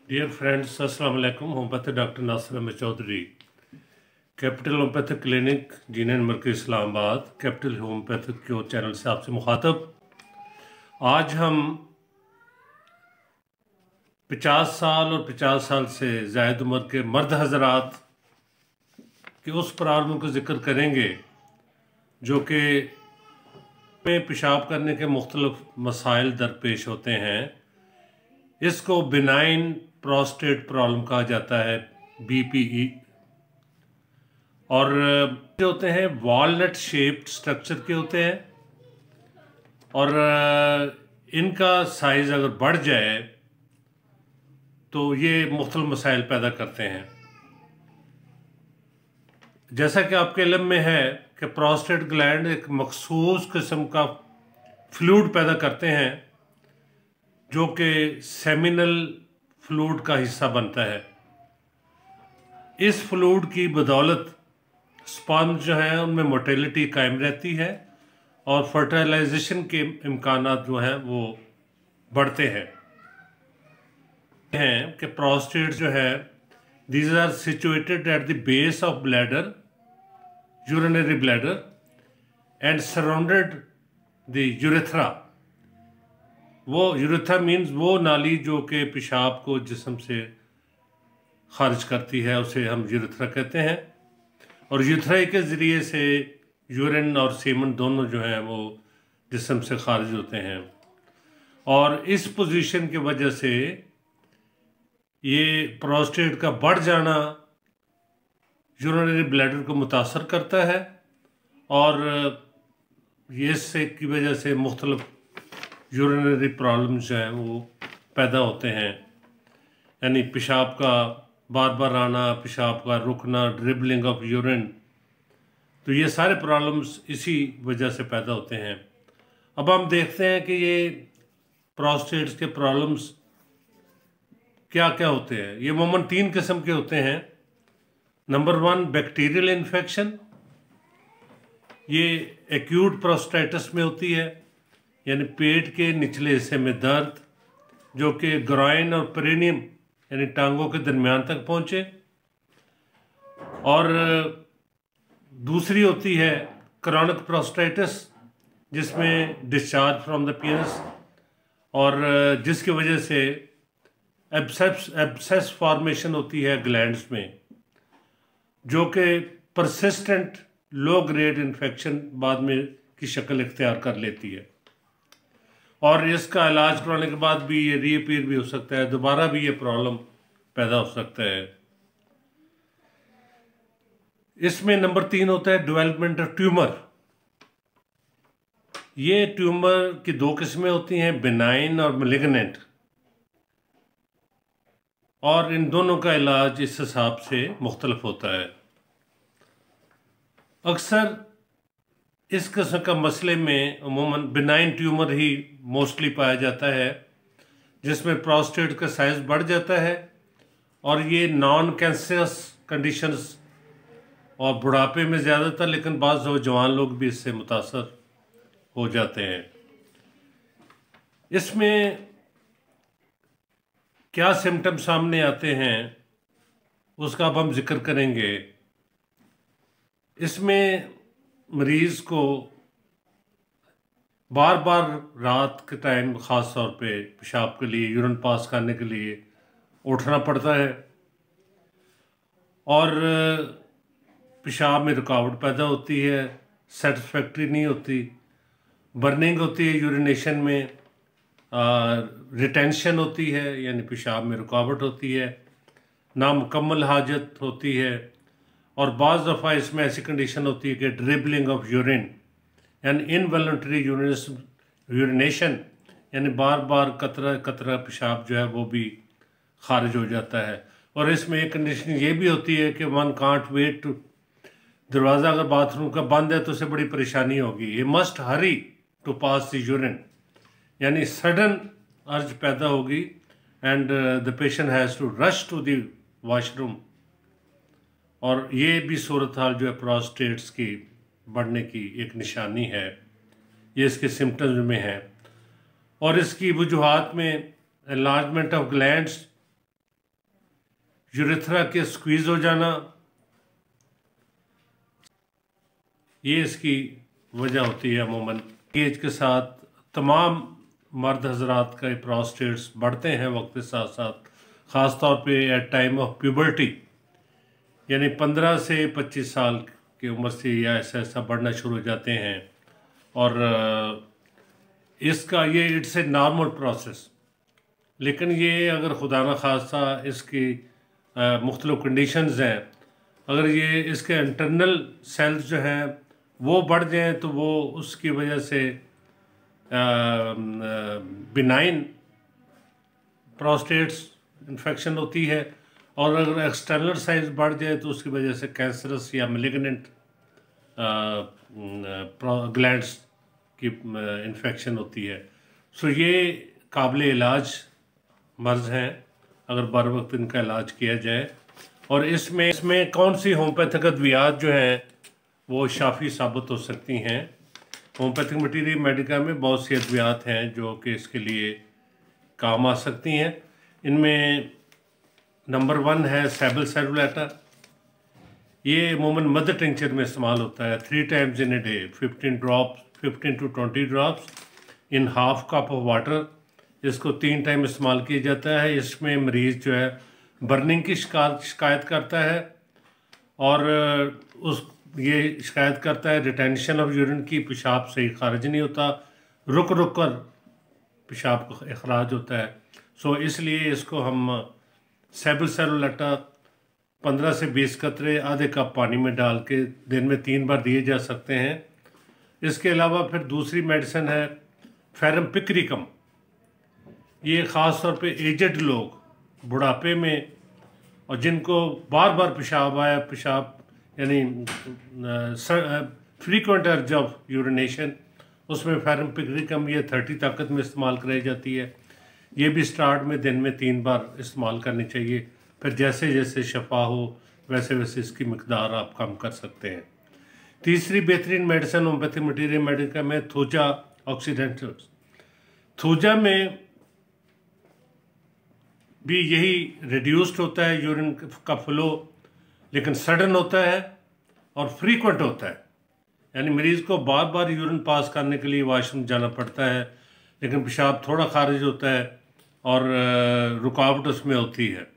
Dear friends, अस्सलाम वालेकुम। Homeopathic doctor Nasir Ahmed Chaudhry, capital homeopathic clinic, जीने नंबर के Islamabad, capital homeopathic cure channel से आपसे मुखातब। आज हम 50 साल और 50 साल से ज़ायद उम्र के मर्द हजरात के उस प्रॉब्लम का जिक्र करेंगे जो कि में पेशाब करने के मुख्तलिफ मसाइल दरपेश होते हैं। इसको बिनाइन प्रोस्टेट प्रॉब्लम कहा जाता है, BPE। और जो होते हैं वॉलनट शेप्ड स्ट्रक्चर के होते हैं और इनका साइज़ अगर बढ़ जाए तो ये मुख्तलिफ मसाइल पैदा करते हैं। जैसा कि आपके इल्म में है कि प्रोस्टेट ग्लैंड एक मखसूस किस्म का फ्लूइड पैदा करते हैं जो कि सेमिनल फ्लूइड का हिस्सा बनता है। इस फ्लूइड की बदौलत स्पर्म जो है उनमें मोटिलिटी कायम रहती है और फर्टिलाइजेशन के इम्कानात जो हैं वो बढ़ते हैं कि प्रोस्टेट जो है these are situated at the base of bladder, urinary bladder, and surrounded the urethra। वो यूरेथ्रा मीन्स वो नाली जो कि पेशाब को जिस्म से खारिज करती है, उसे हम यूरेथ्रा कहते हैं। और यूरेथ्रा के ज़रिए से यूरिन और सीमन दोनों जो हैं वो जिस्म से खारिज होते हैं। और इस पोजीशन की वजह से ये प्रोस्टेट का बढ़ जाना यूरिनरी ब्लैडर को मुतासर करता है और ये इससे की वजह से मुख्तलिफ यूरिनरी प्रॉब्लम्स जो हैं वो पैदा होते हैं, यानी पेशाब का बार बार आना, पेशाब का रुकना, ड्रिबलिंग ऑफ यूरिन। तो ये सारे प्रॉब्लम्स इसी वजह से पैदा होते हैं। अब हम देखते हैं कि ये प्रोस्टेट्स के प्रॉब्लम्स क्या क्या होते हैं। ये अमूमन 3 किस्म के होते हैं। नंबर 1 बैक्टीरियल इन्फेक्शन, ये एक्यूट प्रोस्टेटिस में होती है, यानी पेट के निचले हिस्से में दर्द जो कि ग्राइन और पेरिनियम यानी टांगों के दरमियान तक पहुँचे। और दूसरी होती है क्रॉनिक प्रोस्टेटिस जिसमें डिस्चार्ज फ्रॉम द पीनस और जिसकी वजह से एब्सेस फॉर्मेशन होती है ग्लैंड्स में, जो कि परसिस्टेंट लो ग्रेड इन्फेक्शन बाद में की शक्ल इख्तियार कर लेती है और इसका इलाज कराने के बाद भी ये रीअपीयर भी हो सकता है, दोबारा भी ये प्रॉब्लम पैदा हो सकता है। इसमें नंबर 3 होता है डेवलपमेंट ऑफ ट्यूमर। ये ट्यूमर की 2 किस्में होती हैं, बिनाइन और मैलिग्नेंट, और इन दोनों का इलाज इस हिसाब से मुख्तलिफ होता है। अक्सर इस किस्म का मसले में अमूमन बिनाइन ट्यूमर ही मोस्टली पाया जाता है जिसमें प्रोस्टेट का साइज बढ़ जाता है और ये नॉन कैंसरस कंडीशंस और बुढ़ापे में ज़्यादातर, लेकिन बाज़ जवान लोग भी इससे मुतासर हो जाते हैं। इसमें क्या सिम्टम सामने आते हैं उसका अब हम जिक्र करेंगे। इसमें मरीज़ को बार बार रात के टाइम ख़ास तौर पे पेशाब के लिए, यूरिन पास करने के लिए उठना पड़ता है और पेशाब में रुकावट पैदा होती है, सेटिस्फैक्ट्री नहीं होती, बर्निंग होती है यूरिनेशन में, रिटेंशन होती है यानी पेशाब में रुकावट होती है, नामुकम्मल हाजत होती है और बाज़ दफ़ा इसमें ऐसी कंडीशन होती है कि ड्रिबलिंग ऑफ यूरिन यानी इनवॉलंटरी यूरिनेशन यानी बार बार कतरा कतरा पेशाब जो है वो भी खारिज हो जाता है। और इसमें एक कंडीशन ये भी होती है कि वन कांट वेट टू, दरवाज़ा अगर बाथरूम का बंद है तो उसे बड़ी परेशानी होगी, ये must hurry to pass the urine, यानी सडन अर्ज पैदा होगी and the patient has to rush to the washroom. और ये भी सूरत हाल जो है प्रोस्टेट्स की बढ़ने की एक निशानी है, ये इसके सिम्टम्स में है। और इसकी वजूहात में एनलार्जमेंट ऑफ ग्लैंड्स यूरेथ्रा के स्क्वीज हो जाना, ये इसकी वजह होती है। अमूमन एज के साथ तमाम मर्द हजरात का प्रोस्टेट्स बढ़ते हैं वक्त के साथ साथ, ख़ास तौर पे एट टाइम ऑफ प्यूबर्टी, यानी 15 से 25 साल की उम्र से या ऐसा ऐसा बढ़ना शुरू हो जाते हैं। और इसका ये इट्स ए नॉर्मल प्रोसेस, लेकिन ये अगर खुदा न खास्ता इसकी मुख्तलिफ कंडीशंस हैं, अगर ये इसके इंटरनल सेल्स जो हैं वो बढ़ जाएं तो वो उसकी वजह से बिनाइन प्रोस्टेट्स इन्फेक्शन होती है, और अगर एक्सटर्नल साइज बढ़ जाए तो उसकी वजह से कैंसरस या मेलिग्नेंट ग्लैंड्स की इन्फेक्शन होती है। सो ये काबिल इलाज मर्ज़ हैं अगर बर वक्त इनका इलाज किया जाए। और इसमें कौन सी होम्योपैथिक अद्वियात जो हैं वो शाफी साबित हो सकती हैं। होम्योपैथिक मटीरियल मेडिका में बहुत सी अद्वियात हैं जो कि इसके लिए काम आ सकती हैं। इनमें नंबर 1 है सैबल सेरुलेटा। ये अमूमन मदर टिंचर में इस्तेमाल होता है 3 times in a day, 15 to 20 drops in half cup of water. इसको 3 टाइम इस्तेमाल किया जाता है। इसमें मरीज़ जो है बर्निंग की शिकायत करता है, और ये शिकायत करता है रिटेंशन ऑफ यूरिन की, पेशाब सही खारिज नहीं होता, रुक रुक कर पेशाब का अखराज होता है। सो इसलिए इसको हम सैबल सेरुलेटा 15 से 20 कतरे आधे कप पानी में डाल के दिन में 3 बार दिए जा सकते हैं। इसके अलावा फिर दूसरी मेडिसिन है फेरम पिक्रिकम। ये ख़ास तौर पे एजड लोग बुढ़ापे में और जिनको बार बार पेशाब आया, पेशाब यानी फ्रीक्वेंट अर्ज ऑफ यूरिनेशन, उसमें फेरम पिक्रिकम ये 30 ताकत में इस्तेमाल कराई जाती है। ये भी स्टार्ट में दिन में 3 बार इस्तेमाल करनी चाहिए। फिर जैसे जैसे शफा हो वैसे वैसे इसकी मकदार आप कम कर सकते हैं। तीसरी बेहतरीन मेडिसिन होम्योपैथिक मटीरियल मेडिका में थूजा ऑक्सीडेंटल्स। थूजा में भी यही रिड्यूस्ड होता है यूरिन का फ्लो, लेकिन सडन होता है और फ्रीक्वेंट होता है, यानी मरीज़ को बार बार यूरिन पास करने के लिए वाशरूम जाना पड़ता है, लेकिन पेशाब थोड़ा खारिज होता है और रुकावट उसमें होती है,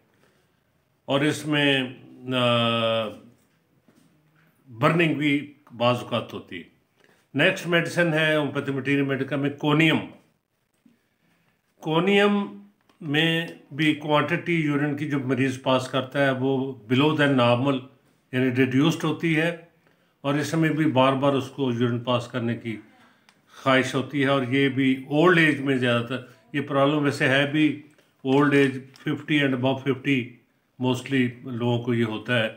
और इसमें बर्निंग भी बाज़ औक़ात होती है। नेक्स्ट मेडिसिन है होम्योपैथिक मटीरियल मेडिका में कोनियम। कोनियम में भी क्वांटिटी यूरिन की जो मरीज़ पास करता है वो बिलो दैन नॉर्मल यानी रिड्यूस्ड होती है, और इसमें भी बार बार उसको यूरिन पास करने की ख्वाहिश होती है। और ये भी ओल्ड एज में ज़्यादातर ये प्रॉब्लम वैसे है भी, old age 50 and above 50 mostly लोगों को ये होता है।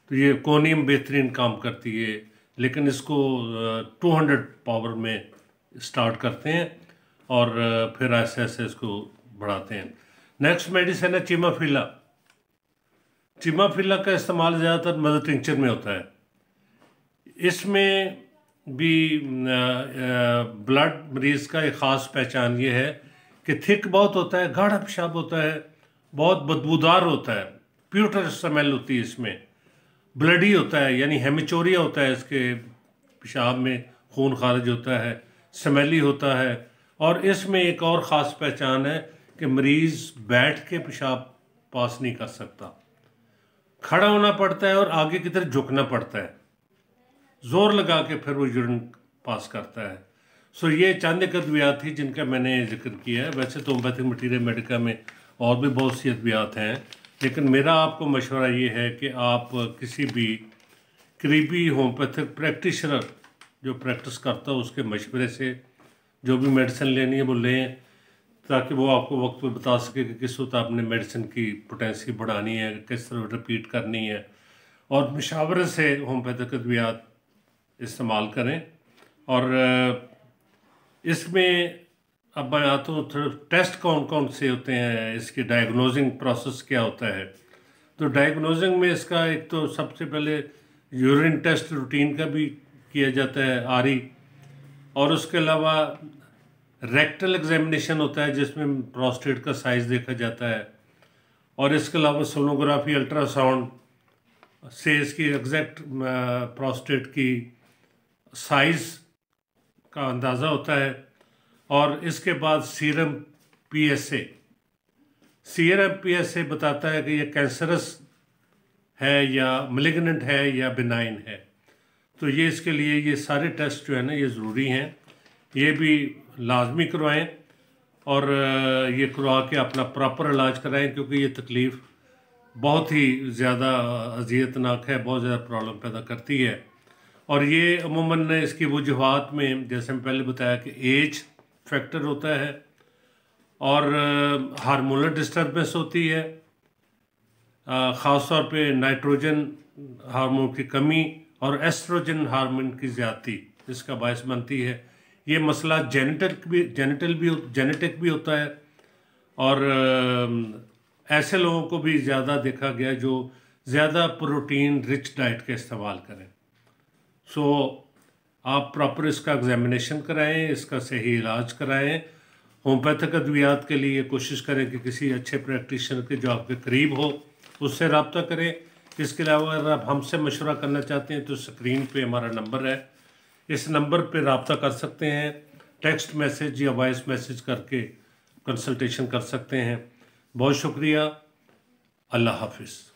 तो ये कोनियम बेहतरीन काम करती है, लेकिन इसको 200 पावर में स्टार्ट करते हैं और फिर ऐसे ऐसे इसको बढ़ाते हैं। नेक्स्ट मेडिसिन है चिमाफिला। चिमाफिला का इस्तेमाल ज़्यादातर मदर टिंचर में होता है। इसमें भी ब्लड मरीज़ का एक ख़ास पहचान ये है कि थिक बहुत होता है, गाढ़ा पेशाब होता है, बहुत बदबूदार होता है, प्यूटर स्मेल होती है इसमें, ब्लडी होता है यानी हेमिचोरिया होता है, इसके पेशाब में खून खारिज होता है, स्मेली होता है। और इसमें एक और ख़ास पहचान है कि मरीज़ बैठ के पेशाब पास नहीं कर सकता, खड़ा होना पड़ता है और आगे की तरफ झुकना पड़ता है, ज़ोर लगा के फिर वो यूरिन पास करता है। सो ये चंद एक अद्वियात थी जिनका मैंने जिक्र किया है। वैसे तो होम्योपैथिक मटीरियल मेडिका में और भी बहुत सी अद्वियात हैं, लेकिन मेरा आपको मशवरा ये है कि आप किसी भी करीबी होम्योपैथिक प्रैक्टिशनर जो प्रैक्टिस करता हो उसके मशवरे से जो भी मेडिसिन लेनी है वो लें, ताकि वो आपको वक्त पे बता सके कि किस वक्त आपने मेडिसिन की पोटेंसी बढ़ानी है, किस तरह रिपीट करनी है, और मशावरत से होम्योपैथिक अद्वियात इस्तेमाल करें। और इसमें अब मैं आता हूँ थोड़ा टेस्ट कौन कौन से होते हैं, इसकी डायग्नोजिंग प्रोसेस क्या होता है। तो डायग्नोजिंग में इसका एक तो सबसे पहले यूरिन टेस्ट रूटीन का भी किया जाता है आरी, और उसके अलावा रेक्टल एग्जामिनेशन होता है जिसमें प्रोस्टेट का साइज़ देखा जाता है, और इसके अलावा सोनोग्राफी, अल्ट्रासाउंड से इसकी एग्जैक्ट प्रोस्टेट की साइज़ का अंदाज़ा होता है। और इसके बाद सीरम पीएसए बताता है कि ये कैंसरस है या मलिग्नेंट है या बिनाइन है। तो ये इसके लिए ये सारे टेस्ट जो है ना ये ज़रूरी हैं, ये भी लाजमी करवाएं और ये करवा के अपना प्रॉपर इलाज कराएं, क्योंकि ये तकलीफ़ बहुत ही ज़्यादा अज़ियतनाक है, बहुत ज़्यादा प्रॉब्लम पैदा करती है। और ये अमूमन इसकी वजूहात में, जैसे मैं पहले बताया कि एज फैक्टर होता है और हार्मोनल डिस्टर्बेंस होती है, ख़ास तौर पे नाइट्रोजन हार्मोन की कमी और एस्ट्रोजन हार्मोन की ज़्यादती इसका बायस बनती है। ये मसला जेनेटिक भी होता है और ऐसे लोगों को भी ज़्यादा देखा गया जो ज़्यादा प्रोटीन रिच डाइट का इस्तेमाल करें। सो आप प्रॉपर इसका एग्जामिनेशन कराएं, इसका सही इलाज कराएं। होम्योपैथिक अद्वियात के लिए कोशिश करें कि किसी अच्छे प्रैक्टिशनर के जो आपके करीब हो उससे रब्ता करें। इसके अलावा अगर आप हमसे मशवरा करना चाहते हैं तो स्क्रीन पे हमारा नंबर है, इस नंबर पे रब्ता कर सकते हैं, टेक्स्ट मैसेज या वॉइस मैसेज करके कंसल्टेशन कर सकते हैं। बहुत शुक्रिया। अल्लाह हाफिज़।